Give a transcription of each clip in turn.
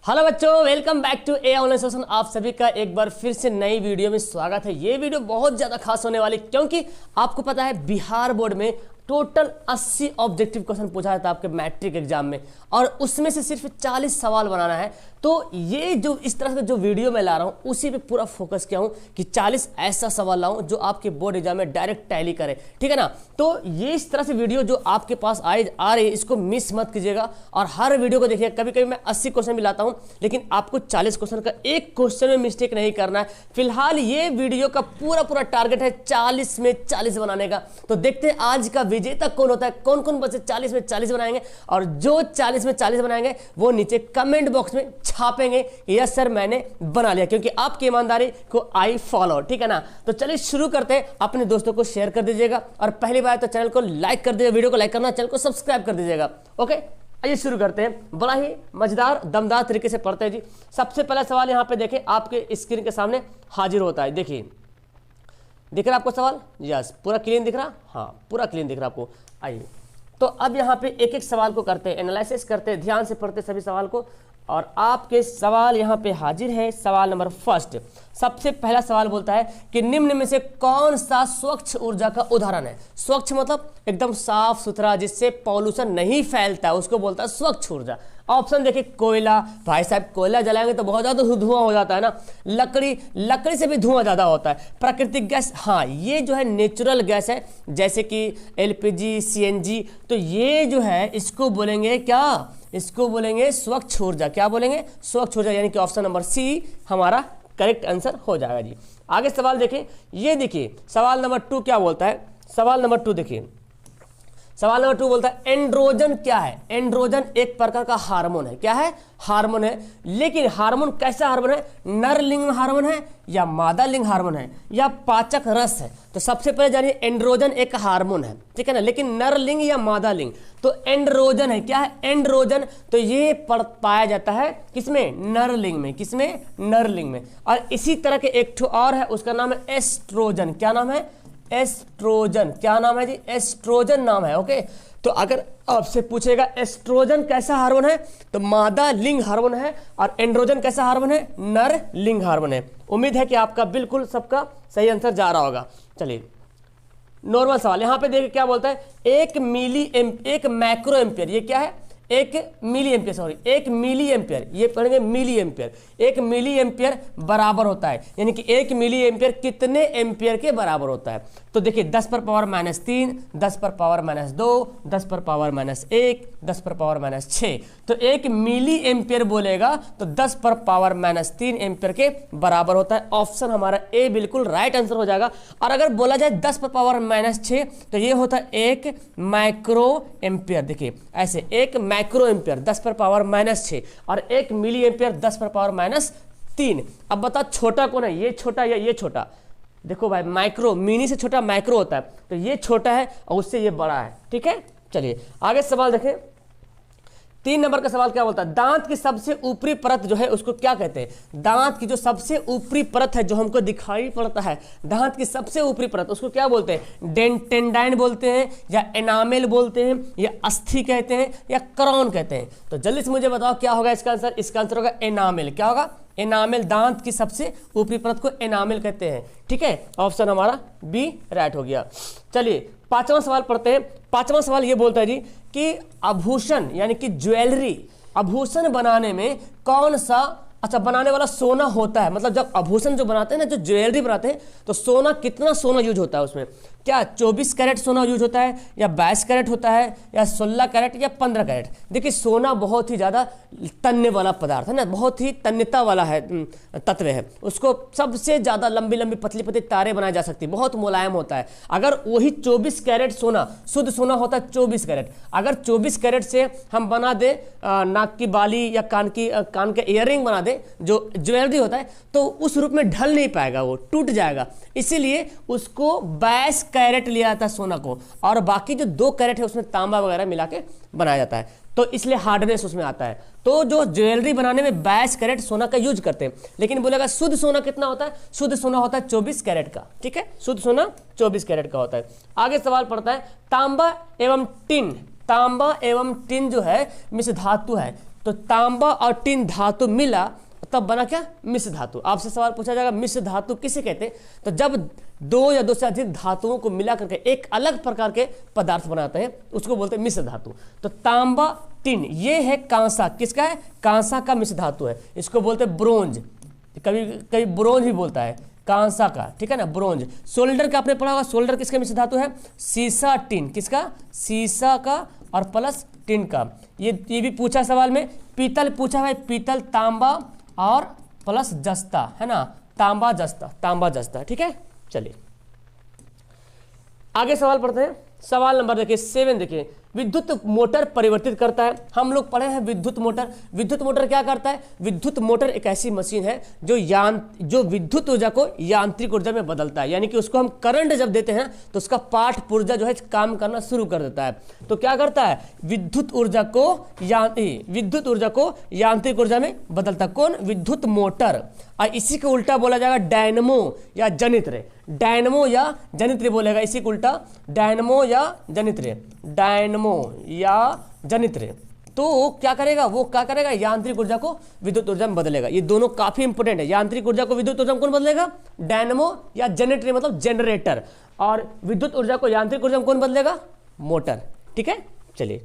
Hello बच्चों, welcome back to a online session. आप सभी का एक बार फिर से नई वीडियो में स्वागत है। ये वीडियो बहुत ज़्यादा खास होने वाली, क्योंकि आपको पता है बिहार बोर्ड में टोटल 80 ऑब्जेक्टिव क्वेश्चन पूछा जाता है आपके मैट्रिक एग्जाम में, और उसमें से सिर्फ 40 सवाल बनाना है। तो ये जो इस तरह से जो वीडियो मैं ला रहा हूँ उसी पे पूरा फोकस किया हूँ कि 40 ऐसा सवाल लाऊं जो आपके बोर्ड एग्जाम में डायरेक्ट टैली करे, ठीक है ना। तो ये इस तरह से वीडियो जो आपके पास आ रही है, इसको मिस मत कीजिएगा और हर वीडियो को देखिए। कभी कभी मैं 80 क्वेश्चन भी लाता हूँ, लेकिन आपको 40 क्वेश्चन का एक क्वेश्चन में मिस्टेक नहीं करना है। फिलहाल ये वीडियो का पूरा टारगेट है 40 में 40 बनाने का। तो देखते हैं आज का विजेता कौन होता है, कौन कौन बच्चे 40 में 40 बनाएंगे, और जो 40 में 40 बनाएंगे वो नीचे कमेंट बॉक्स में छापेंगे कि यस सर मैंने बना लिया, क्योंकि आपकी ईमानदारी को आई फॉलो, ठीक है ना। तो चलिए शुरू करते हैं। अपने दोस्तों को शेयर कर दीजिएगा, और पहली बार तो चैनल को लाइक कर दीजिएगा, वीडियो को लाइक करना, चैनल को सब्सक्राइब कर दीजिएगा। ओके, आइए शुरू करते हैं। बड़ा ही मजेदार दमदार तरीके से पढ़ते हैं जी। सबसे पहला सवाल यहाँ पे देखें, आपके स्क्रीन के सामने हाजिर होता है। देखिए, दिख रहा आपको सवाल? यस, पूरा क्लीन दिख रहा? हाँ, पूरा क्लीन दिख रहा आपको। आइए, तो अब यहाँ पे एक एक सवाल को करते हैं, एनालिसिस करते हैं, ध्यान से पढ़ते सभी सवाल को। और आपके सवाल यहाँ पे हाजिर है। सवाल नंबर फर्स्ट, सबसे पहला सवाल बोलता है कि निम्न में से कौन सा स्वच्छ ऊर्जा का उदाहरण है। स्वच्छ मतलब एकदम साफ सुथरा, जिससे पॉल्यूशन नहीं फैलता है, उसको बोलता है स्वच्छ ऊर्जा। ऑप्शन देखिए, कोयला। भाई साहब, कोयला जलाएंगे तो बहुत ज़्यादा धुआं हो जाता है ना। लकड़ी से भी धुआं ज़्यादा होता है। प्राकृतिक गैस, हाँ ये जो है नेचुरल गैस है, जैसे कि एलपीजी, सीएनजी। तो ये जो है इसको बोलेंगे क्या? इसको बोलेंगे स्वच्छ ऊर्जा। क्या बोलेंगे? स्वच्छ ऊर्जा, यानी कि ऑप्शन नंबर सी हमारा करेक्ट आंसर हो जाएगा जी। आगे सवाल देखें, ये देखिए सवाल नंबर 2 क्या बोलता है। सवाल नंबर 2 देखिए, सवाल नंबर 2 बोलता है एंड्रोजन क्या है। एंड्रोजन एक प्रकार का हार्मोन है। क्या है? हार्मोन है। लेकिन हार्मोन कैसा हार्मोन है? नर लिंग हार्मोन है, या मादा लिंग हार्मोन है, या पाचक रस है? तो सबसे पहले जानिए, एंड्रोजन एक हार्मोन है, ठीक है ना, लेकिन नर लिंग या मादा लिंग। तो एंड्रोजन है। क्या है? एंड्रोजन। तो ये पाया जाता है किसमें? नर लिंग में। किसमें? नर लिंग में। और इसी तरह के एक ठो और है, उसका नाम है एस्ट्रोजन। क्या नाम है? एस्ट्रोजन। क्या नाम है जी? एस्ट्रोजन नाम है। ओके, तो अगर आपसे पूछेगा एस्ट्रोजन कैसा हार्मोन है, तो मादा लिंग हार्मोन है, और एंड्रोजन कैसा हार्मोन है? नर लिंग हार्मोन है। उम्मीद है कि आपका बिल्कुल सबका सही आंसर जा रहा होगा। चलिए, नॉर्मल सवाल यहाँ पे देखिए क्या बोलता है। एक मैक्रो एम्पियर, ये क्या है? एक मिली एम्पियर, ये पढ़ेंगे मिली एम्पियर। 1 मिली एम्पियर बराबर होता है, यानी कि 1 मिली एम्पियर कितने एम्पियर के बराबर होता है? तो देखिए 10 पर पावर -3, 10 पर पावर -2, 10 पर पावर -1, 10 पर पावर -6। तो 1 मिली एम्पियर बोलेगा तो 10 पर पावर -3 एम्पियर के बराबर होता है। ऑप्शन हमारा ए बिल्कुल राइट आंसर हो जाएगा। और अगर बोला जाए 10 पर पावर -6, तो ये होता है 1 माइक्रो एम्पियर। देखिए ऐसे 1 माइक्रो एम्पियर 10 पर पावर -6, और 1 मिली एम्पियर 10 पर पावर -3। अब बता छोटा कौन है, ये छोटा या ये छोटा? देखो भाई, माइक्रो मिनी से छोटा माइक्रो होता है, तो ये छोटा है और उससे ये बड़ा है, ठीक है। चलिए आगे सवाल देखें। 3 नंबर का सवाल क्या बोलता है? दांत की सबसे ऊपरी परत जो है उसको क्या कहते हैं? दांत की जो सबसे ऊपरी परत है, जो हमको दिखाई पड़ता है, दांत की सबसे ऊपरी परत, उसको क्या बोलते हैं? टेंडाइन बोलते हैं, या एनामेल बोलते हैं, या अस्थि कहते हैं, या क्राउन कहते हैं? तो जल्दी से मुझे बताओ क्या होगा इसका आंसर। इसका आंसर होगा एनामेल। क्या होगा? एनामेल। दांत की सबसे ऊपरी परत को एनामेल कहते हैं, ठीक है। ऑप्शन हमारा बी राइट हो गया। चलिए 5वां सवाल पढ़ते हैं। 5वां सवाल ये बोलता है जी कि आभूषण यानी कि ज्वेलरी, आभूषण बनाने में कौन सा बनाने वाला सोना होता है? मतलब जब आभूषण जो बनाते हैं ना, जो ज्वेलरी बनाते हैं, तो सोना कितना सोना यूज होता है उसमें? क्या 24 कैरेट सोना यूज होता है, या 22 कैरेट होता है, या 16 कैरेट, या 15 कैरेट? देखिए सोना बहुत ही ज़्यादा तन्ने वाला पदार्थ है ना, बहुत ही तन्यता वाला है, तत्व है। उसको सबसे ज़्यादा लंबी लंबी पतली पतली तारें बनाई जा सकती है, बहुत मुलायम होता है। अगर वही 24 कैरेट सोना, शुद्ध सोना होता है 24 कैरेट, अगर 24 कैरेट से हम बना दे नाक की बाली या कान के ईयररिंग बना दे, जो ज्वेलरी होता है, तो उस रूप में ढल नहीं पाएगा, वो टूट जाएगा। इसीलिए उसको 22 कैरेट लिया जाता है सोना को, और बाकी जो 2 कैरेट है उसमें तांबा वगैरह मिला के बनाया जाता है, तो इसलिए हार्डनेस उसमें आता है। तो जो ज्वेलरी बनाने में 22 कैरेट सोना का यूज करते हैं। लेकिन बोलेगा शुद्ध सोना कितना होता है? शुद्ध सोना होता है 24 कैरेट का, ठीक है। शुद्ध सोना 24 कैरेट का होता है। आगे सवाल पड़ता है, तांबा एवं टिन जो है मिश्र धातु है, तो तांबा और टिन धातु मिला तब बना क्या, मिश्र धातु। आपसे सवाल पूछा जाएगा मिश्र धातु किसे कहते हैं, तो जब दो या दो से अधिक धातुओं को मिला करके एक अलग प्रकार के पदार्थ बनाते हैं उसको बोलते हैं मिश्र धातु। तो तांबा टिन ये है कांसा, किसका है, कांसा का मिश्र धातु है, इसको बोलते हैं ब्रोंज, कभी कभी ब्रोंज भी बोलता है कांसा का, ठीक है ना, ब्रोंज। सोल्डर का आपने पढ़ा होगा, सोल्डर किसका मिश्र धातु है, सीसा टिन, किसका, सीसा का और प्लस टिन का। ये भी पूछा सवाल में। पीतल पूछा है, पीतल तांबा और प्लस जस्ता, है ना, तांबा जस्ता, तांबा जस्ता, ठीक है। चलिए आगे सवाल पढ़ते हैं। सवाल नंबर देखिए 7, देखिए विद्युत मोटर परिवर्तित करता है। हम लोग पढ़े हैं विद्युत मोटर। विद्युत मोटर क्या करता है, विद्युत मोटर एक ऐसी मशीन है जो विद्युत ऊर्जा को यांत्रिक ऊर्जा में बदलता है, यानी कि उसको हम करंट जब देते हैं तो उसका पाठ पुर्जा जो है काम करना शुरू कर देता है। तो क्या करता है, विद्युत ऊर्जा को यांत्रिक ऊर्जा में बदलता है। कौन, विद्युत मोटर। और इसी को उल्टा बोला जाएगा डायनमो या जनित्र, डायनमो या जनित्र बोलेगा, इसी को उल्टा डायनमो या जनित्र, डायनमो या जनित्र। तो क्या करेगा, वो क्या करेगा, यांत्रिक ऊर्जा को विद्युत ऊर्जा में बदलेगा। ये दोनों काफी इंपोर्टेंट है। यांत्रिक ऊर्जा को विद्युत ऊर्जा में कौन बदलेगा, डायनमो या जनरेटर, मतलब जनरेटर। और विद्युत ऊर्जा को यांत्रिक ऊर्जा में कौन बदलेगा, मोटर, ठीक है। चलिए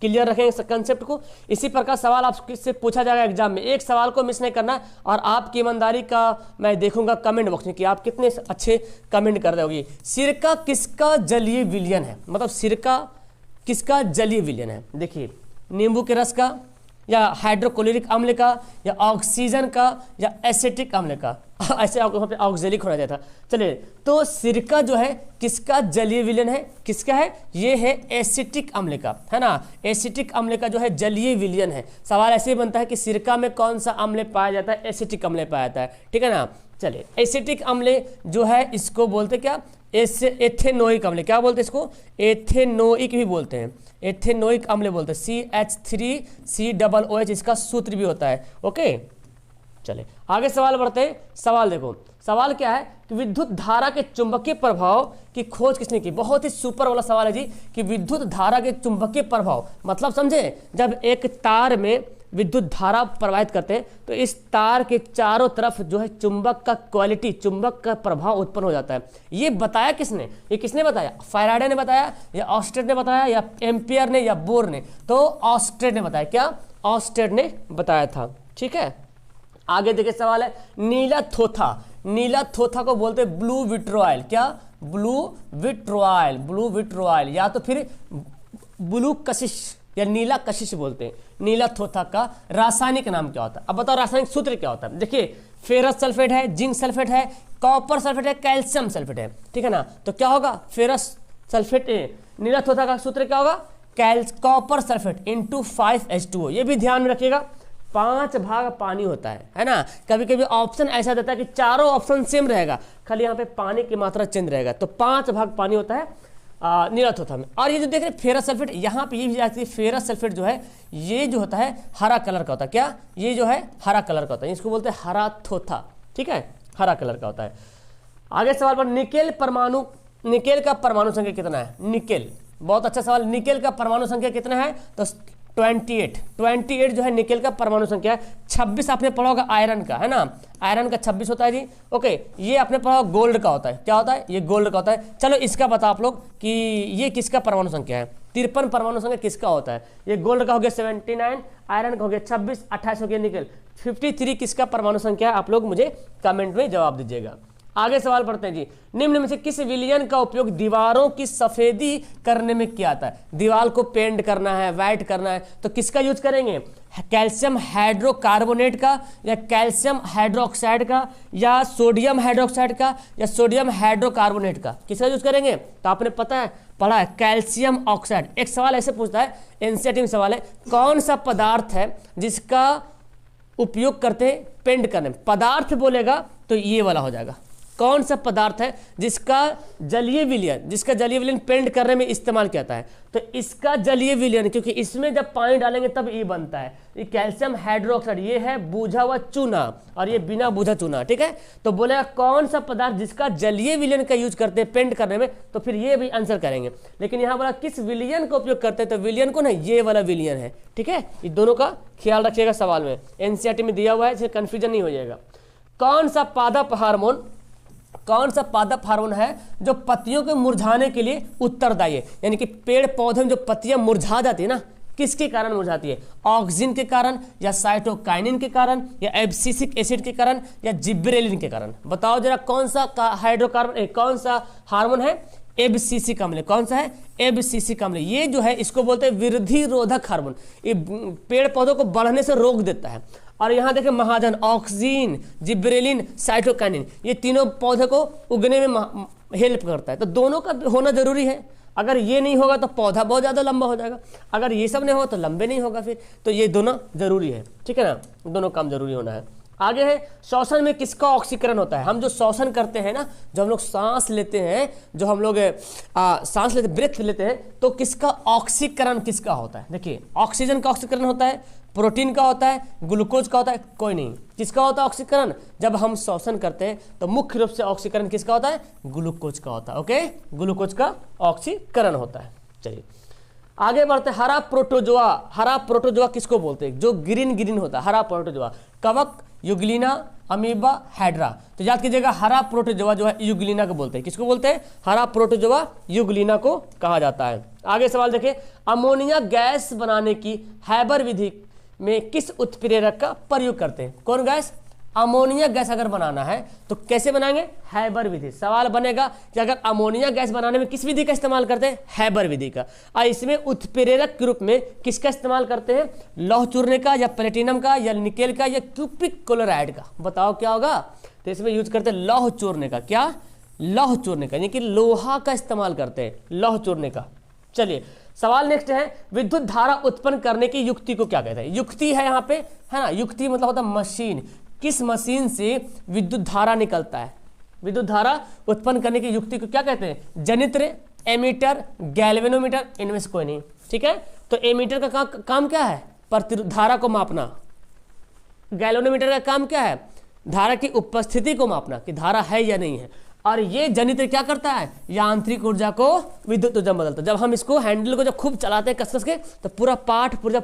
क्लियर रखेंगे कंसेप्ट को। इसी प्रकार सवाल आपसे पूछा जाएगा एग्जाम में, एक सवाल को मिस नहीं करना। और आपकी ईमानदारी का मैं देखूंगा कमेंट बॉक्स में कि आप कितने अच्छे कमेंट कर रहे होगी। सिरका किसका जलीय विलयन है, मतलब सिरका किसका जलीय विलयन है। देखिए नींबू के रस का, या हाइड्रोक्लोरिक अम्ल का, या ऑक्सीजन का, या एसिटिक अम्ल का। ऐसे वहाँ पे ऑक्जेलिक होना चाहिए था। चलिए तो सिरका जो है किसका जलीय विलयन है, किसका है, ये है एसिटिक अम्ल का, है ना। एसिटिक अम्ल का जो है जलीय विलयन है। सवाल ऐसे ही बनता है कि सिरका में कौन सा अम्ल पाया जाता है, एसिटिक अम्ल पाया जाता है, ठीक है ना। चलिए एसिटिक अम्ल जो है इसको बोलते क्या, एथेनोइक अम्ल, क्या बोलते हैं इसको, एथेनोइक भी बोलते हैं, एथेनोइक अम्ल बोलते हैं। CH3COOH इसका सूत्र भी होता है, ओके। चले आगे सवाल बढ़ते हैं। सवाल देखो, सवाल क्या है कि विद्युत धारा के चुंबकीय प्रभाव की खोज किसने की। बहुत ही सुपर वाला सवाल है जी कि विद्युत धारा के चुंबकीय प्रभाव, मतलब समझे, जब एक तार में विद्युत धारा प्रवाहित करते हैं तो इस तार के चारों तरफ जो है चुंबक का क्वालिटी, चुंबक का प्रभाव उत्पन्न हो जाता है। ये बताया किसने, ये किसने बताया, फैराडे ने बताया, या ऑस्टेड ने बताया, या एम्पियर ने, या बोर ने। तो ऑस्टेड ने बताया, क्या, ऑस्टेड ने बताया था, ठीक है। आगे देखिए सवाल है, नीला थोथा, नीला थोथा को बोलते हैं ब्लू विट्रोइल, क्या, ब्लू विट्रोइल, ब्लू विट्रोइल, या तो फिर ब्लू कशिश या नीला कशिश बोलते हैं। नीला थोथा का रासायनिक नाम क्या होता है, अब बताओ रासायनिक सूत्र क्या होता है। देखिए फेरस सल्फेट है, जिंक सल्फेट है, कॉपर सल्फेट है, कैल्शियम सल्फेट है, ठीक है ना। तो क्या होगा, फेरस सल्फेट, नीला थोथा का सूत्र क्या होगा, कॉपर सल्फेट इंटू 5H2O। ये भी ध्यान में रखिएगा, 5 भाग पानी होता है ना। कभी कभी ऑप्शन ऐसा देता है कि चारों ऑप्शन सेम रहेगा, खाली यहाँ पे पानी की मात्रा चेंज रहेगा। तो 5 भाग पानी होता है नीला थोथा में। और ये जो देख रहे हैं फेरस सल्फेट, यहाँ पे ये भी जाती है, फेरस सल्फेट जो है ये जो होता है हरा कलर का होता है, क्या, ये जो है हरा कलर का होता है, इसको बोलते हैं हरा थोथा, ठीक है, हरा कलर का होता है। आगे सवाल पर, निकेल परमाणु, निकेल का परमाणु संख्या कितना है, निकेल, बहुत अच्छा सवाल। निकेल का परमाणु संख्या कितना है, तो 28 जो है निकेल का परमाणु संख्या है। 26 आपने पढ़ा होगा आयरन का, है ना, आयरन का 26 होता है जी, ओके। ये आपने पढ़ा होगा गोल्ड का होता है, क्या होता है, ये गोल्ड का होता है। चलो इसका बताओ आप लोग कि ये किसका परमाणु संख्या है, 53 परमाणु संख्या किसका होता है। ये गोल्ड का हो गया 79, आयरन का हो गया 26, 28 हो गया निकेल, 53 किसका परमाणु संख्या है, आप लोग मुझे कमेंट में जवाब दीजिएगा। आगे सवाल पढ़ते हैं जी, निम्न में से किस विलयन का उपयोग दीवारों की सफेदी करने में किया जाता है। दीवार को पेंट करना है, व्हाइट करना है, तो किसका यूज करेंगे, कैल्शियम हाइड्रोकार्बोनेट का, या कैल्शियम हाइड्रोक्साइड का, या सोडियम हाइड्रोक्साइड का, या सोडियम हाइड्रोकार्बोनेट का, किसका यूज करेंगे। तो आपने पता है पढ़ा है कैल्शियम ऑक्साइड। एक सवाल ऐसे पूछता है, एनसीईआरटी में सवाल है, कौन सा पदार्थ है जिसका उपयोग करते हैं पेंट करने में। पदार्थ बोलेगा तो ये वाला हो जाएगा, कौन सा पदार्थ है जिसका जलीय विलयन पेंट करने में इस्तेमाल किया जाता है? तो इसका जलीय विलयन, क्योंकि इसमें जब पानी डालेंगे तब ये बनता है, ये कैल्शियम हाइड्रोक्साइड, ये है बूझा हुआ चूना और ये बिना बूझा चूना, ठीक है। तो बोलेगा कौन सा पदार्थ जिसका जलीय विलयन का यूज करते हैं पेंट करने में, तो फिर ये भी आंसर करेंगे। लेकिन यहाँ बोला किस विलयन का उपयोग करते हैं, तो विलयन को ना ये वाला विलयन है, ठीक है। ये दोनों का ख्याल रखिएगा, सवाल में एनसीईआरटी में दिया हुआ है, इससे कंफ्यूजन नहीं हो जाएगा। कौन सा पादप हार्मोन है जो पत्तियों के मुरझाने के लिए उत्तरदायी है? यानी कि पेड़ पौधे में जो पत्तियां मुरझा जाती है ना, किसके कारण मुरझाती है? ऑक्सिन के कारण, या साइटोकाइनिन के कारण, या एब्सिसिक एसिड के कारण, या जिब्रेलिन के कारण? बताओ जरा कौन सा हाइड्रोकार्बन, कौन सा हार्मोन है? एब्सिसिक अम्ल। कौन सा है? एब्सिसिक अम्ल। ये जो है इसको बोलते हैं वृद्धि रोधक हार्मोन, ये पेड़ पौधों को बढ़ने से रोक देता है। और यहाँ देखें महाजन, ऑक्सिन, जिब्रेलिन, साइटोकाइनिन, ये तीनों पौधे को उगने में हेल्प करता है। तो दोनों का होना जरूरी है। अगर ये नहीं होगा तो पौधा बहुत ज़्यादा लंबा हो जाएगा, अगर ये सब नहीं होगा तो लंबे नहीं होगा फिर। तो ये दोनों जरूरी है, ठीक है ना, दोनों काम जरूरी होना है। आगे है श्वसन में किसका ऑक्सीकरण होता है? हम जो श्वसन करते हैं ना, जो हम लोग सांस लेते हैं, जो हम लोग सांस लेते ब्रेथ लेते हैं, तो किसका ऑक्सीकरण किसका होता है? देखिए ऑक्सीजन का ऑक्सीकरण होता है, प्रोटीन का होता है, ग्लूकोज का होता है, कोई नहीं। किसका होता है ऑक्सीकरण? जब हम श्वसन करते हैं तो मुख्य रूप से ऑक्सीकरण किसका होता है? ग्लूकोज का होता है। ओके, ग्लूकोज का ऑक्सीकरण होता है। चलिए आगे बढ़ते हैं। हरा प्रोटोजोआ किसको बोलते हैं? जो ग्रीन होता है, हरा प्रोटोजोआ। कवक, यूग्लिना, अमीबा, हाइड्रा। तो याद कीजिएगा हरा प्रोटोजोआ जो है यूग्लिना को बोलते हैं। किसको बोलते हैं? हरा प्रोटोजोआ यूग्लिना को कहा जाता है। आगे सवाल देखिए, अमोनिया गैस बनाने की हैबर विधि में किस उत्प्रेरक का प्रयोग करते हैं? कौन गैस? अमोनिया गैस अगर बनाना है तो कैसे बनाएंगे? हैबर विधि। सवाल बनेगा कि अगर अमोनिया गैस बनाने में किस विधि का इस्तेमाल करते हैं? हैबर विधि का। और इसमें उत्प्रेरक के रूप में किसका इस्तेमाल करते हैं? लौह चूर्णे का, या प्लेटिनम का, या निकेल का, या क्यूपिक क्लोराइड का? बताओ क्या होगा? तो इसमें यूज करते हैं लौह चूर्णे का। क्या? लौह चूर्णे का, यानी कि लोहा का इस्तेमाल करते हैं, लौह चूर्णे का। चलिए सवाल नेक्स्ट है, विद्युत धारा उत्पन्न करने की युक्ति को क्या कहते हैं? युक्ति है यहाँ पे, है ना, युक्ति मतलब होता है मशीन। किस मशीन से विद्युत धारा निकलता है? विद्युत धारा उत्पन्न करने की युक्ति को क्या कहते हैं? जनित्र, एमीटर, गैल्वेनोमीटर, इनमें से कोई नहीं, ठीक है। तो एमीटर का काम क्या है? धारा को मापना। गैल्वेनोमीटर का काम क्या है? धारा की उपस्थिति को मापना कि धारा है या नहीं है। और ये जनित्र क्या करता है? यांत्रिक ऊर्जा को विद्युत ऊर्जा में बदलता है। जब हम इसको हैंडल को जब खूब चलाते हैं कस के, तो पूरा पार्ट पूरा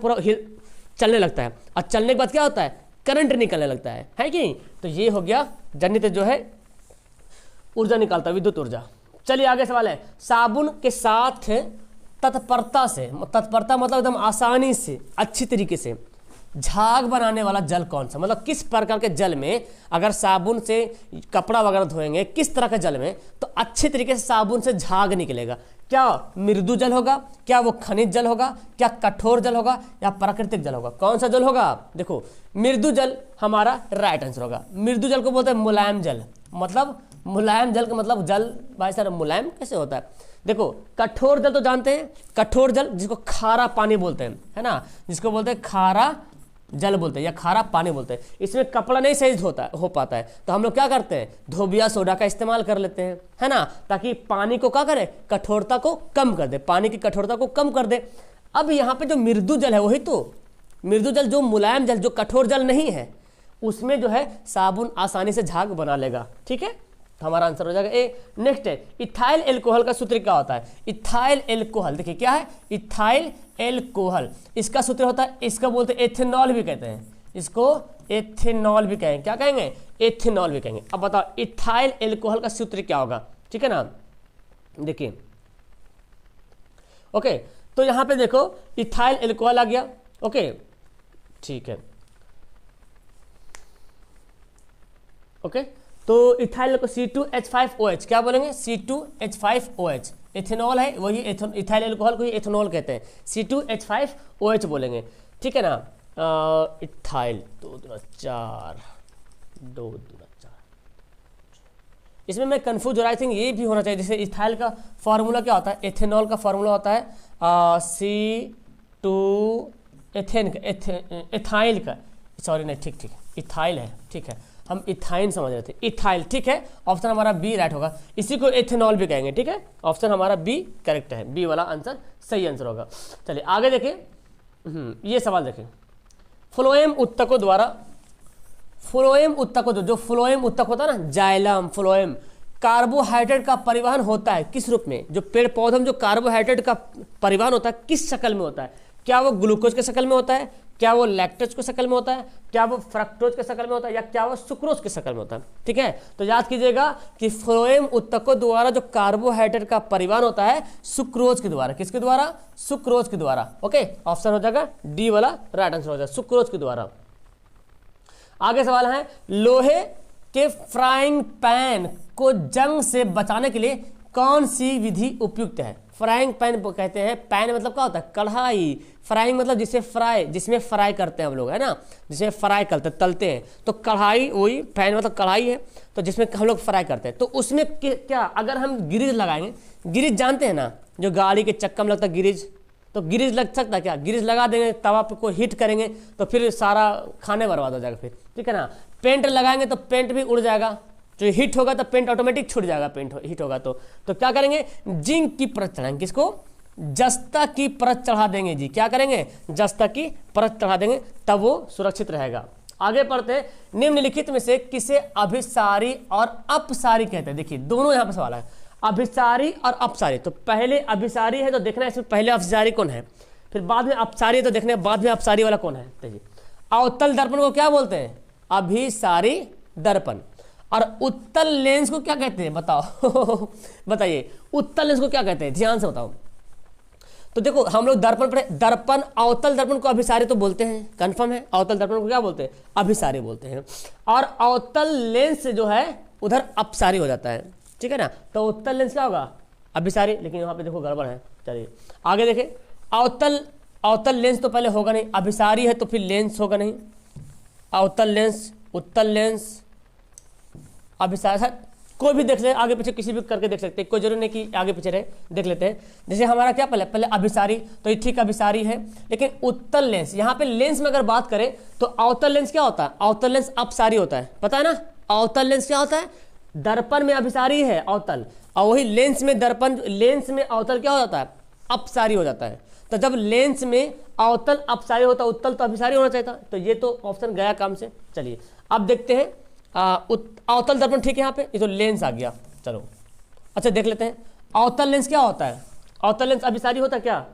चलने लगता है, और चलने के बाद क्या होता है? करंट निकलने लगता है कि नहीं? तो ये हो गया जनित्र जो है ऊर्जा निकालता है, विद्युत ऊर्जा। चलिए आगे सवाल है, साबुन के साथ तत्परता मतलब एकदम आसानी से, अच्छी तरीके से झाग बनाने वाला जल कौन सा? मतलब किस प्रकार के जल में अगर साबुन से कपड़ा वगैरह धोएंगे, किस तरह के जल में, तो अच्छे तरीके से साबुन से झाग निकलेगा? क्या मृदु जल होगा, क्या वो खनिज जल होगा, क्या कठोर जल होगा, या प्राकृतिक जल होगा? कौन सा जल होगा? देखो मृदु जल हमारा राइट आंसर होगा। मृदु जल को बोलते हैं मुलायम जल। मतलब मुलायम जल का मतलब जल भाई साहब मुलायम कैसे होता है? देखो कठोर जल तो जानते हैं, कठोर जल जिसको खारा पानी बोलते हैं, है ना, जिसको बोलते हैं खारा जल बोलते हैं या खारा पानी बोलते हैं। इसमें कपड़ा नहीं सही हो पाता है, तो हम लोग क्या करते हैं? धोबिया सोडा का इस्तेमाल कर लेते हैं, है ना, ताकि पानी को क्या करे? कठोरता को कम कर दे, पानी की कठोरता को कम कर दे। अब यहाँ पे जो मृदु जल है वही तो मृदु जल, जो मुलायम जल, जो कठोर जल नहीं है, उसमें जो है साबुन आसानी से झाग बना लेगा, ठीक है। तो हमारा आंसर हो जाएगा ए। नेक्स्ट है, इथाइल एल्कोहल का सूत्र क्या होता है? इथाइल एल्कोहल, देखिए क्या है? इथाइल एल्कोहल, इसका सूत्र होता है, इसका बोलते हैं एथेनॉल भी कहते हैं, इसको एथेनॉल भी कहेंगे। क्या कहेंगे? एथेनॉल भी कहेंगे। अब बताओ इथाइल एल्कोहल का सूत्र क्या होगा? ठीक है ना, देखिए ओके, तो यहां पे देखो इथाइल एल्कोहल आ गया, ओके ठीक है, ओके। तो इथाइल को C2H5OH क्या बोलेंगे? C2H5OH, एथेनॉल है वही इथाइल एल्कोहल को ही एथेनॉल कहते हैं, C2H5OH बोलेंगे, ठीक है ना। इथाइल 2 दूना 4, 2 दूना 4, इसमें मैं कंफ्यूज हो रहा है, आई थिंक ये भी होना चाहिए। जैसे इथाइल का फार्मूला क्या होता है? एथेनॉल का फार्मूला होता है C2 एथाइल का, सॉरी नहीं, ठीक इथाइल है, ठीक है, हम इथाइन समझ रहे थे, इथाइल, ठीक है। ऑप्शन हमारा बी राइट होगा। इसी को एथेनॉल भी कहेंगे, ठीक है। ऑप्शन हमारा बी करेक्ट है, बी वाला आंसर सही आंसर होगा। चलिए आगे देखिए, ये सवाल देखें। फ्लोएम उत्तकों द्वारा, फ्लोएम उत्तकों, जो फ्लोएम उत्तक होता है ना, जाइलम फ्लोएम, कार्बोहाइड्रेट का परिवहन होता है किस रूप में? जो पेड़ पौधों में जो कार्बोहाइड्रेट का परिवहन होता है किस शक्ल में होता है? क्या वो ग्लूकोज के शक्ल में होता है, क्या वो लैक्टोज के शक्ल में होता है, क्या वो फ्रक्टोज के शक्ल में होता है, या क्या वो सुक्रोज के शक्ल में होता है? ठीक है, तो याद कीजिएगा कि फ्लोएम उत्तकों द्वारा जो कार्बोहाइड्रेट का परिवहन होता है सुक्रोज के द्वारा। किसके द्वारा? सुक्रोज के द्वारा। ओके, ऑप्शन हो जाएगा डी वाला राइट आंसर हो जाएगा, सुक्रोज के द्वारा। आगे सवाल है, लोहे के फ्राइंग पैन को जंग से बचाने के लिए कौन सी विधि उपयुक्त है? फ्राइंग पैन कहते हैं, पैन मतलब क्या होता है? कढ़ाई। फ्राइंग मतलब जिसे फ्राई, जिसमें फ्राई करते हैं हम लोग, है ना, जिसमें फ्राई करते तलते हैं, तो कढ़ाई, वही पैन मतलब कढ़ाई है, तो जिसमें हम लोग फ्राई करते हैं। तो उसमें क्या अगर हम गिरिज लगाएंगे, गिरिज जानते हैं ना, जो गाड़ी के चक्का में लगता है गिरिज, तो गिरिज लग सकता है क्या? गिरिज लगा देंगे, तवा को हीट करेंगे तो फिर सारा खाने बर्बाद हो जाएगा फिर, ठीक है ना। पेंट लगाएंगे तो पेंट भी उड़ जाएगा, जो हीट होगा तो पेंट ऑटोमेटिक छूट जाएगा, पेंट हीट होगा तो क्या करेंगे? जिंक की परत चढ़ाएंगे। किसको? जस्ता की परत चढ़ा देंगे जी। क्या करेंगे? जस्ता की परत चढ़ा देंगे, तब वो सुरक्षित रहेगा। आगे पढ़ते हैं, निम्नलिखित में से किसे अभिसारी और अपसारी कहते हैं? देखिए दोनों यहाँ पर सवाल है, अभिसारी और अपसारी। तो पहले अभिसारी है तो देखना है इसमें पहले अभिसारी कौन है, फिर बाद में अपसारी है तो देखना है बाद में अपसारी वाला कौन है। देखिए अवतल दर्पण को क्या बोलते हैं? अभिसारी दर्पण। और उत्तल लेंस को क्या कहते हैं? बताओ बताइए, उत्तल लेंस को क्या कहते हैं? ध्यान से बताओ। तो देखो हम लोग दर्पण पर, दर्पण, अवतल दर्पण को अभिसारी तो बोलते हैं, कंफर्म है। अवतल दर्पण को क्या बोलते हैं? अभिसारी बोलते हैं। और अवतल लेंस जो है उधर अपसारी हो जाता है, ठीक है ना। तो उत्तल लेंस क्या होगा? अभिसारी। लेकिन यहाँ पे देखो गड़बड़ है, चलिए आगे देखें। अवतल लेंस तो पहले होगा नहीं, अभिसारी है तो फिर लेंस होगा नहीं। अवतल लेंस, उत्तल लेंस, अभिसारी, कोई भी देख ले, आगे पीछे किसी भी करके देख सकते हैं, कोई जरूरी नहीं कि आगे पीछे रहे, देख लेते हैं। जैसे हमारा क्या पहले अभिसारी, तो ये ठीक अभिसारी है। लेकिन उत्तल लेंस, यहाँ पे लेंस में अगर बात करें तो अवतल लेंस क्या होता है? अवतल लेंस अपसारी होता है, पता है ना। अवतल लेंस क्या होता है? दर्पण में अभिसारी है अवतल, और वही लेंस में दर्पण, लेंस में अवतल क्या हो जाता है? अपसारी हो जाता है। तो जब लेंस में अवतल अपसारी होता है, उत्तल तो अभिसारी होना चाहिए था, तो ये तो ऑप्शन गया काम से। चलिए अब देखते हैं, अवतल दर्पण ठीक है यहाँ पे, ये तो लेंस आ गया। चलो अच्छा देख लेते हैं, अवतल लेंस क्या होता है? अवतल लेंस अभिसारी होता है क्या?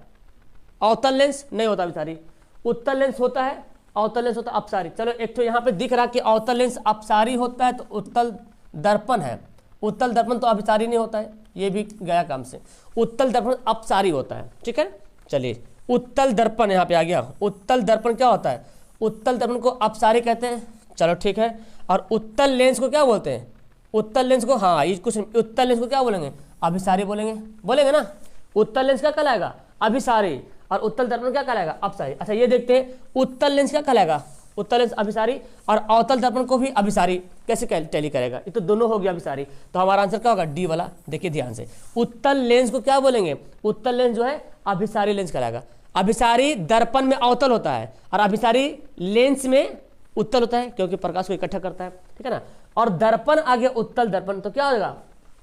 अवतल लेंस नहीं होता अभिसारी। उत्तल लेंस होता है, अवतल लेंस होता है अपसारी। चलो एक तो यहाँ पे दिख रहा कि अवतल लेंस अपसारी होता है तो उत्तल दर्पण है, उत्तल दर्पण तो अभिसारी नहीं होता है, ये भी गया काम से। उत्तल दर्पण अपसारी होता है, ठीक है। चलिए उत्तल दर्पण यहाँ पे आ गया। उत्तल दर्पण क्या होता है? उत्तल दर्पण को अपसारी कहते हैं, चलो ठीक है। और उत्तल लेंस को क्या बोलते हैं? उत्तल लेंस को, हाँ ये कुछ, उत्तल लेंस को क्या बोलेंगे? अभिसारी बोलेंगे, बोलेंगे ना। उत्तल लेंस क्या कहलाएगा? अभिसारी। और उत्तल दर्पण क्या कहलाएगा? अपसारी। अच्छा ये देखते हैं, उत्तल लेंस क्या कहलाएगा? उत्तल लेंस अभिसारी, और अवतल दर्पण को भी अभिसारी कैसे टैली करेगा? ये तो दोनों हो गया अभिसारी, तो हमारा आंसर क्या होगा? डी वाला। देखिए ध्यान से, उत्तल लेंस को क्या बोलेंगे? उत्तल लेंस जो है अभिसारी लेंस कहलाएगा। अभिसारी दर्पण में अवतल होता है और अभिसारी लेंस में उत्तल होता है, क्योंकि प्रकाश को इकट्ठा करता है, ठीक है ना। और दर्पण आ गया उत्तल दर्पण, तो क्या होगा?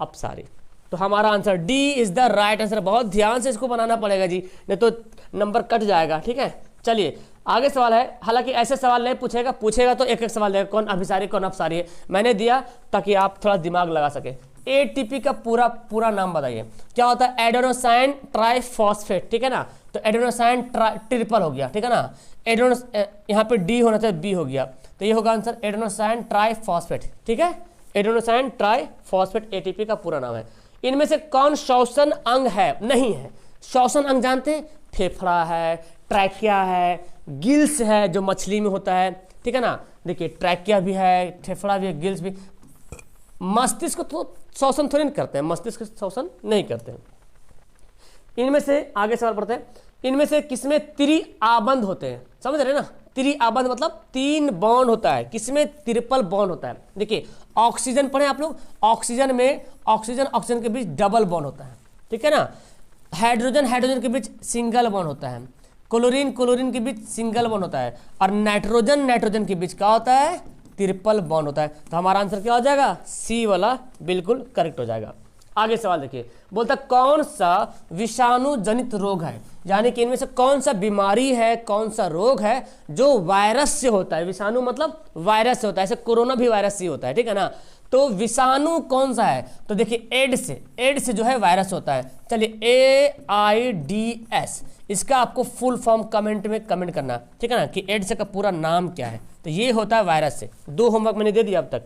अपसारी। तो हमारा answer D is the right answer. बहुत ध्यान से इसको बनाना पड़ेगा जी, नहीं तो नंबर कट जाएगा, ठीक है। चलिए आगे सवाल है, हालांकि ऐसे सवाल नहीं पूछेगा तो एक एक सवाल देगा, कौन अभिसारी कौन अपसारी है। मैंने दिया ताकि आप थोड़ा दिमाग लगा सके। एटीपी का पूरा नाम बताइए, क्या होता है? एडेनोसाइन ट्राइफॉस्फेट, ठीक है ना। तो एडेनोसाइन ट्रिपल हो गया, ठीक है ना। यहाँ पे डी होना चाहिए, बी हो गया, तो ये होगा आंसर एडेनोसाइन ट्राइफॉस्फेट, ठीक है। एडेनोसाइन ट्राइफॉस्फेट एटीपी का पूरा नाम है। इनमें से कौन श्वसन अंग है? नहीं है। श्वसन अंग जानते हैं? फेफड़ा है, ट्रैकिया है, गिल्स है जो मछली में होता है, ठीक है ना। देखिए ट्रैकिया भी है, फेफड़ा भी है, गिल्स भी। मस्तिष्क तो श्वसन थोड़ी नहीं करते हैं, मस्तिष्क श्वसन नहीं करते हैं। इनमें से आगे सवाल पढ़ते हैं, इनमें से किसमें त्रिआबंध होते हैं? समझ रहे ना, त्रिआबंध मतलब 3 बॉन्ड होता है, किसमें ट्रिपल बॉन्ड होता है। देखिए ऑक्सीजन पढ़े आप लोग, ऑक्सीजन में ऑक्सीजन के बीच डबल बॉन्ड होता है, ठीक है ना। हाइड्रोजन के बीच सिंगल बॉन्ड होता है, क्लोरीन के बीच सिंगल बॉन्ड होता है, और नाइट्रोजन के बीच क्या होता है? ट्रिपल बॉन्ड होता है। तो हमारा आंसर क्या हो जाएगा, सी वाला बिल्कुल करेक्ट हो जाएगा। आगे सवाल देखिए, बोलता कौन सा विषाणु जनित रोग है, यानी कि इनमें से कौन सा बीमारी है, कौन सा रोग है जो वायरस से होता है। विषाणु मतलब वायरस से होता है, ऐसे कोरोना भी वायरस से होता है, ठीक है ना। तो विषाणु कौन सा है, तो देखिए एड्स से जो है वायरस होता है। चलिए AIDS, इसका आपको फुल फॉर्म कमेंट में कमेंट करना, ठीक है ना, कि एड्स का पूरा नाम क्या है। तो ये होता है वायरस से। 2 होमवर्क मैंने दे दिया अब तक,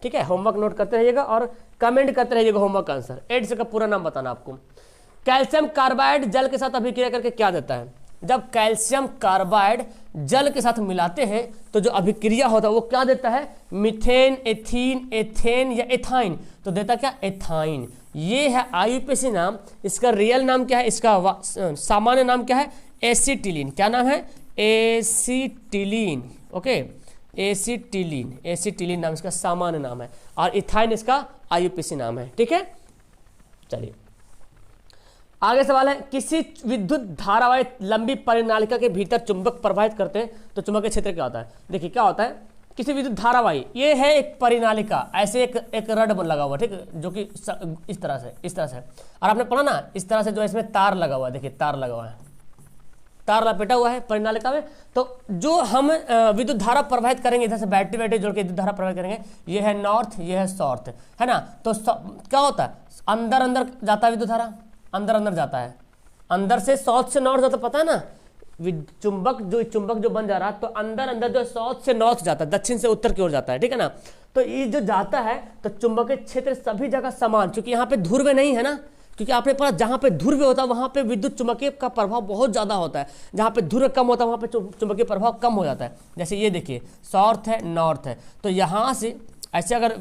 ठीक है। होमवर्क नोट करते रहिएगा और कमेंट करते रहिएगा होमवर्क आंसर। एड्स का पूरा नाम बताना आपको। कैल्शियम कार्बाइड जल के साथ अभिक्रिया करके क्या देता है। जब कैल्शियम कार्बाइड जल के साथ मिलाते हैं तो जो अभिक्रिया होता है वो क्या देता है, मीथेन, एथीन, एथेन या एथाइन। तो देता क्या, एथाइन। ये है IUPAC नाम। इसका रियल नाम क्या है, इसका सामान्य नाम क्या है, एसिटिलीन। क्या नाम है, एसिटिलीन। ओके, एसिटिलीन नाम इसका सामान्य नाम है, और इथाइन इसका IUPAC नाम है, ठीक है। चलिए आगे सवाल है, किसी विद्युत धारावाही लंबी परिनालिका के भीतर चुंबक प्रवाहित करते हैं तो चुंबकीय क्षेत्र क्या होता है। देखिए क्या होता है, किसी विद्युत धारावाही, ये है एक परिनालिका, ऐसे एक रड लगा हुआ, ठीक है, जो कि इस तरह से, और आपने पढ़ा ना इस तरह से जो इसमें तार लगा हुआ है, देखिए तार लगा हुआ है, तार लपेटा हुआ है परिनालिका में। तो जो हम विद्युत धारा प्रवाहित करेंगे, इधर से बैटरी जोड़ के विद्युत धारा प्रवाहित करेंगे, ये है नॉर्थ, ये है साउथ, है ना। तो क्या होता है, अंदर जाता है विद्युत धारा, अंदर जाता है, अंदर से साउथ से नॉर्थ जाता, पता है ना। चुंबक जो बन जा रहा है तो अंदर जो साउथ से नॉर्थ जाता है, दक्षिण से उत्तर की ओर जाता है, ठीक है ना। तो ये जो जाता है तो चुंबकीय क्षेत्र सभी जगह समान, क्योंकि यहाँ पे ध्रुव नहीं है ना, क्योंकि आपने पढ़ा जहाँ पे ध्रुव होता है वहाँ पे विद्युत चुंबकीय का प्रभाव बहुत ज़्यादा होता है, जहाँ पे ध्रुव कम होता है वहाँ पे चुंबकीय प्रभाव कम हो जाता है। जैसे ये देखिए साउथ है, नॉर्थ है, तो यहाँ से ऐसे अगर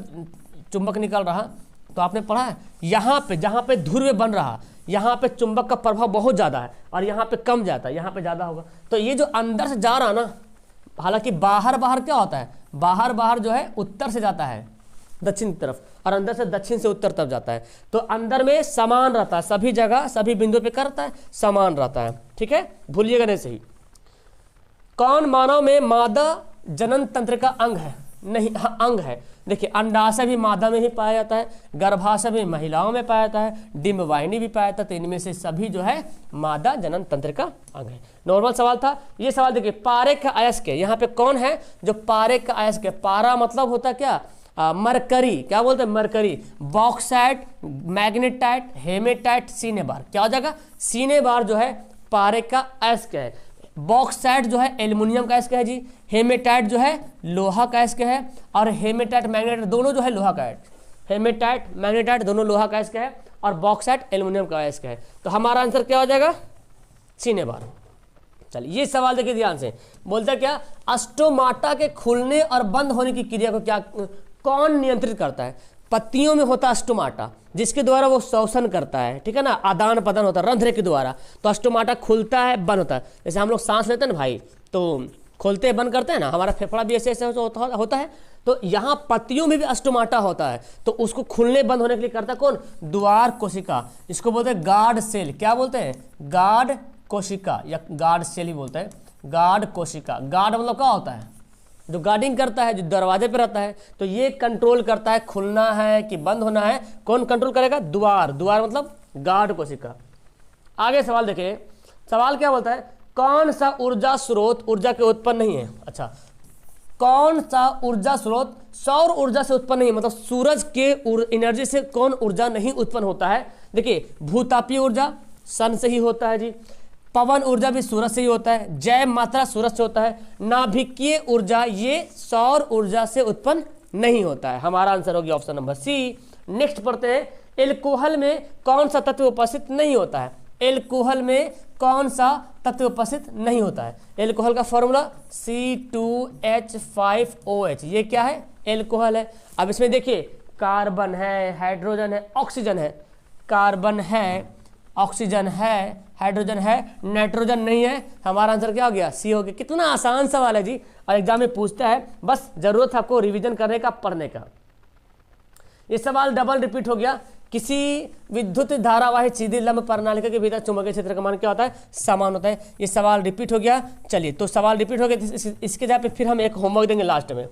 चुंबक निकल रहा तो आपने पढ़ा है यहाँ पे जहाँ पे ध्रुव बन रहा, यहाँ पे चुंबक का प्रभाव बहुत ज़्यादा है और यहाँ पे कम जाता है, यहाँ पे ज़्यादा होगा। तो ये जो अंदर से जा रहा ना, हालांकि बाहर क्या होता है, बाहर जो है उत्तर से जाता है दक्षिण की तरफ, और अंदर से दक्षिण से उत्तर तरफ जाता है। तो अंदर में समान रहता है, सभी जगह सभी बिंदु पे करता है, समान रहता है, ठीक है, भूलिएगा नहीं। सही, कौन मानव में मादा जनन तंत्र का अंग है, नहीं हाँ, अंग है। देखिए अंडाशय भी मादा में ही पाया जाता है, गर्भाशय भी महिलाओं में पाया जाता है, डिंब वाहिनी भी पाया जाता है। तो इनमें से सभी जो है मादा जनन तंत्र का अंग है। नॉर्मल सवाल था। ये सवाल देखिए, पारेख अयस्क, यहाँ पे कौन है जो पारेख अयस्क। पारा मतलब होता है क्या, मरकरी, क्या बोलते हैं, mercury. Bauxite, magnetite, hematite, cinnabar. क्या हो जाएगा, सीनेबार जो है पारेख का अयस्क है। बॉक्साइट जो है एल्युमिनियम का अयस्क है जी, हेमेटाइट जो है लोहा का अयस्क है, और हेमेटाइट मैग्नेटाइट दोनों जो है लोहा का है। हेमेटाइट मैग्नेटाइट दोनों लोहा का अयस्क है, और बॉक्साइट एल्युमिनियम का अयस्क है। तो हमारा आंसर क्या हो जाएगा, सीनेबार। चलिए ये सवाल देखिए ध्यान से, बोलता क्या, अस्टोमाटा के खुलने और बंद होने की क्रिया को कौन नियंत्रित करता है। पत्तियों में होता है अस्टोमाटा, जिसके द्वारा वो श्वसन करता है, ठीक है ना, आदान प्रदान होता है रंध्र के द्वारा। तो अस्टोमाटा खुलता है, बंद होता है। जैसे हम लोग सांस लेते हैं ना भाई, तो खोलते बंद करते हैं ना, हमारा फेफड़ा भी ऐसे होता है। तो यहाँ पत्तियों में भी अस्टोमाटा होता है, तो उसको खुलने बंद होने के लिए करता है कौन, द्वार कोशिका, जिसको बोलते हैं गार्ड सेल। क्या बोलते हैं, गार्ड कोशिका, या गार्ड सेल ही बोलते हैं, गार्ड कोशिका। गार्ड मतलब क्या होता है, जो गार्डिंग करता है, जो दरवाजे पे रहता है। तो ये कंट्रोल करता है खुलना है कि बंद होना है, कौन कंट्रोल करेगा, द्वार मतलब गार्ड कोशिका। आगे सवाल देखिए, सवाल क्या बोलता है, कौन सा ऊर्जा स्रोत ऊर्जा के उत्पन्न नहीं है। अच्छा, कौन सा ऊर्जा स्रोत सौर ऊर्जा से उत्पन्न नहीं है, मतलब सूरज के एनर्जी से कौन ऊर्जा नहीं उत्पन्न होता है। देखिए भूतापीय ऊर्जा सन से ही होता है जी, पवन ऊर्जा भी सूरज से ही होता है, जैव मात्रा सूरज से होता है, नाभिकीय ऊर्जा ये सौर ऊर्जा से उत्पन्न नहीं होता है। हमारा आंसर हो गया ऑप्शन नंबर सी। नेक्स्ट पढ़ते हैं, एल्कोहल में कौन सा तत्व उपस्थित नहीं होता है। एल्कोहल में कौन सा तत्व उपस्थित नहीं होता है। एल्कोहल का फॉर्मूला C2H5OH, ये क्या है, एल्कोहल है। अब इसमें देखिए कार्बन है, हाइड्रोजन है, ऑक्सीजन है। कार्बन है, ऑक्सीजन है, हाइड्रोजन है, नाइट्रोजन नहीं है। हमारा आंसर क्या हो गया, सी हो गया। कितना आसान सवाल है जी, और एग्जाम में पूछता है, बस जरूरत है आपको रिवीजन करने का, पढ़ने का। ये सवाल डबल रिपीट हो गया, किसी विद्युत धारावाही सीधी लंब प्रणालिका के भीतर चुंबकीय क्षेत्र का मान क्या होता है, समान होता है। ये सवाल रिपीट हो गया। चलिए तो सवाल रिपीट हो गया, इसके जगह पे फिर हम एक होमवर्क देंगे लास्ट में।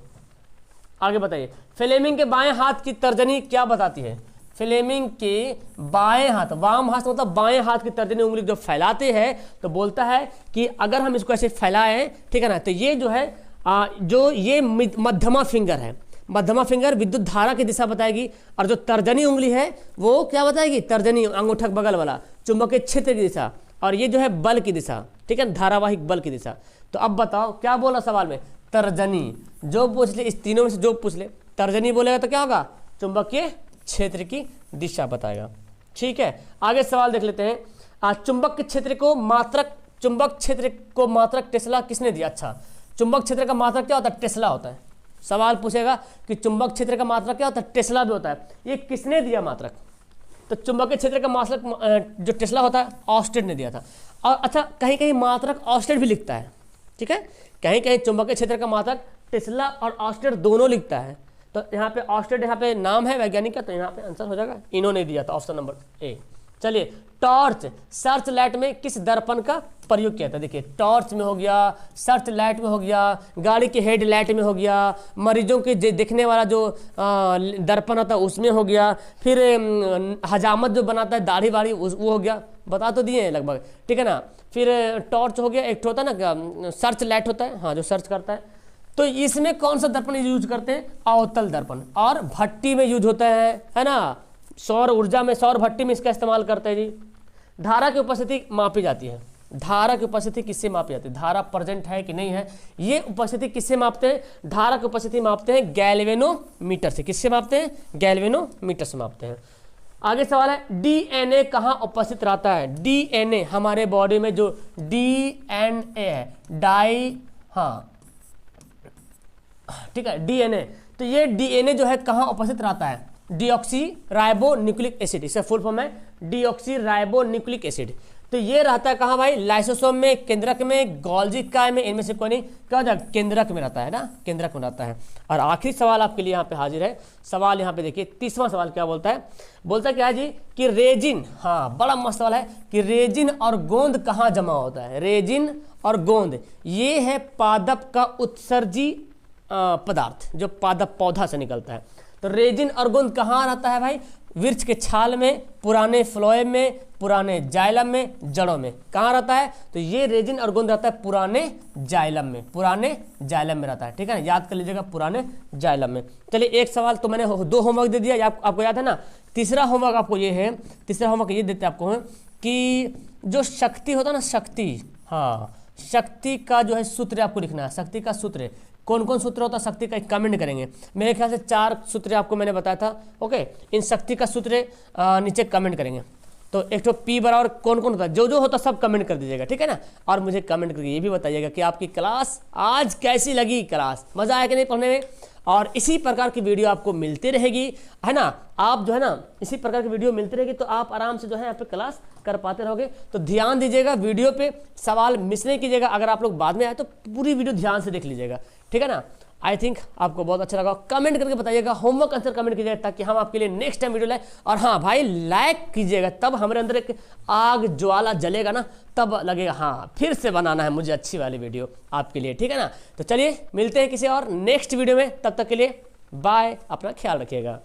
आगे बताइए, फ्लेमिंग के बाएं हाथ की तर्जनी क्या बताती है? फ्लेमिंग के बाएं हाथ, वाम हाथ मतलब बाएं हाथ की तर्जनी उंगली जो फैलाते हैं तो बोलता है कि अगर हम इसको ऐसे फैलाएं, ठीक है ना, तो ये जो है जो ये मध्यमा फिंगर है, मध्यमा फिंगर विद्युत धारा की दिशा बताएगी, और जो तर्जनी उंगली है वो क्या बताएगी? तर्जनी अंगूठा बगल वाला चुंबकीय क्षेत्र की दिशा, और ये जो है बल की दिशा, ठीक है, धारावाहिक बल की दिशा। तो अब बताओ क्या बोला सवाल में? तर्जनी। जो पूछ ले, इस तीनों में से जो पूछ ले, तर्जनी बोलेगा तो क्या होगा? चुंबकीय क्षेत्र की दिशा बताएगा। ठीक है, आगे सवाल देख लेते हैं। चुंबक क्षेत्र को मात्रक, चुंबक क्षेत्र को मात्रक टेस्ला किसने दिया? अच्छा, चुंबक क्षेत्र का मात्रक क्या होता है? टेस्ला होता है। सवाल पूछेगा कि चुंबक क्षेत्र का मात्रक क्या होता है? टेस्ला भी होता है। ये किसने दिया मात्रक? तो चुंबकीय क्षेत्र का मात्रक जो टेस्ला होता है, ऑस्टेड ने दिया था। और अच्छा, कहीं कहीं मात्रक ऑस्टेड भी लिखता है, ठीक है, कहीं कहीं चुंबकीय क्षेत्र का मात्रक टेस्ला और ऑस्टेड दोनों लिखता है। तो यहाँ पे ऑस्टेड यहाँ पे नाम है वैज्ञानिक का, तो यहाँ पे आंसर हो जाएगा, इन्होंने दिया था, ऑप्शन नंबर ए। चलिए, टॉर्च, सर्च लाइट में किस दर्पण का प्रयोग किया था? देखिए, टॉर्च में हो गया, सर्च लाइट में हो गया, गाड़ी के हेड लाइट में हो गया, मरीजों के देखने वाला जो दर्पण होता है उसमें हो गया, फिर हजामत जो बनाता है दाढ़ी वाड़ी वो हो गया, बता तो दिए हैं लगभग, ठीक है ना। फिर टॉर्च हो गया, एक होता है ना सर्च लाइट होता है, हाँ, जो सर्च करता है। तो इसमें कौन सा दर्पण यूज करते हैं? अवतल दर्पण। और भट्टी में यूज होता है ना, सौर ऊर्जा में, सौर भट्टी में इसका इस्तेमाल करते हैं जी। धारा की उपस्थिति मापी जाती है, धारा की उपस्थिति किससे मापी जाती है? धारा प्रेजेंट है कि नहीं है, ये उपस्थिति किससे मापते हैं? धारा की उपस्थिति मापते हैं गैल्वेनोमीटर से। किससे मापते हैं? गैल्वेनोमीटर से मापते हैं। आगे सवाल है, डीएनए कहाँ उपस्थित रहता है? डीएनए हमारे बॉडी में जो डीएनए है, हाँ ठीक है, डीएनए, तो ये डीएनए जो है कहाँ उपस्थित रहता है? डीऑक्सी राइबो न्यूक्लिक एसिड, इसका फुल फॉर्म है डीऑक्सी राइबो न्यूक्लिक एसिड। तो ये रहता है कहाँ भाई? लाइसोसोम में, केंद्रक में, गोल्जी काय में, इनमें से कोई नहीं, क्या हो जाएगा? केंद्रक में रहता है ना, केंद्रक में रहता है। और आखिरी सवाल आपके लिए यहाँ पे हाजिर है। सवाल यहाँ पे देखिए, 30वां सवाल क्या बोलता है? बोलता है क्या जी कि रेजिन, हाँ बड़ा मस्त सवाल है, कि रेजिन और गोंद कहाँ जमा होता है? रेजिन और गोंद ये है पादप का उत्सर्जी पदार्थ, जो पादप पौधा से निकलता है। तो रेजिन और गोंद कहाँ रहता है भाई? वृक्ष के छाल में, पुराने फ्लोएम में, पुराने जाइलम में, जड़ों में। कहाँ रहता है? तो ये रेजिन और गोंद रहता है पुराने जाइलम में, पुराने जाइलम में रहता है, ठीक है ना, याद कर लीजिएगा, पुराने जाइलम में। चलिए, एक सवाल तो मैंने 2 होमवर्क दे दिया, आपको याद है ना। तीसरा होमवर्क आपको ये है, तीसरा होमवर्क ये देते आपको है कि जो शक्ति होता है ना, शक्ति, हाँ, शक्ति का जो है सूत्र आपको लिखना है। शक्ति का सूत्र कौन कौन सूत्र होता है शक्ति का, कमेंट करेंगे। मेरे ख्याल से 4 सूत्र आपको मैंने बताया था। ओके, इन शक्ति का सूत्र नीचे कमेंट करेंगे। तो एक तो पी बराबर कौन कौन होता है, जो जो होता है सब कमेंट कर दीजिएगा, ठीक है ना। और मुझे कमेंट करके ये भी बताइएगा कि आपकी क्लास आज कैसी लगी, क्लास मजा आया कि नहीं पढ़ने में। और इसी प्रकार की वीडियो आपको मिलती रहेगी, है ना। आप जो है ना, इसी प्रकार की वीडियो मिलती रहेगी तो आप आराम से जो है यहाँ पे क्लास कर पाते रहोगे। तो ध्यान दीजिएगा वीडियो पे, सवाल मिस नहीं कीजिएगा। अगर आप लोग बाद में आए तो पूरी वीडियो ध्यान से देख लीजिएगा, ठीक है ना। आई थिंक आपको बहुत अच्छा लगा। कमेंट करके बताइएगा, होमवर्क आंसर कमेंट कीजिएगा, ताकि हम आपके लिए नेक्स्ट टाइम वीडियो लाए। और हाँ भाई, लाइक कीजिएगा, तब हमारे अंदर एक आग ज्वाला जलेगा ना, तब लगेगा हाँ फिर से बनाना है मुझे अच्छी वाली वीडियो आपके लिए, ठीक है ना। तो चलिए मिलते हैं किसी और नेक्स्ट वीडियो में, तब तक के लिए बाय, अपना ख्याल रखिएगा।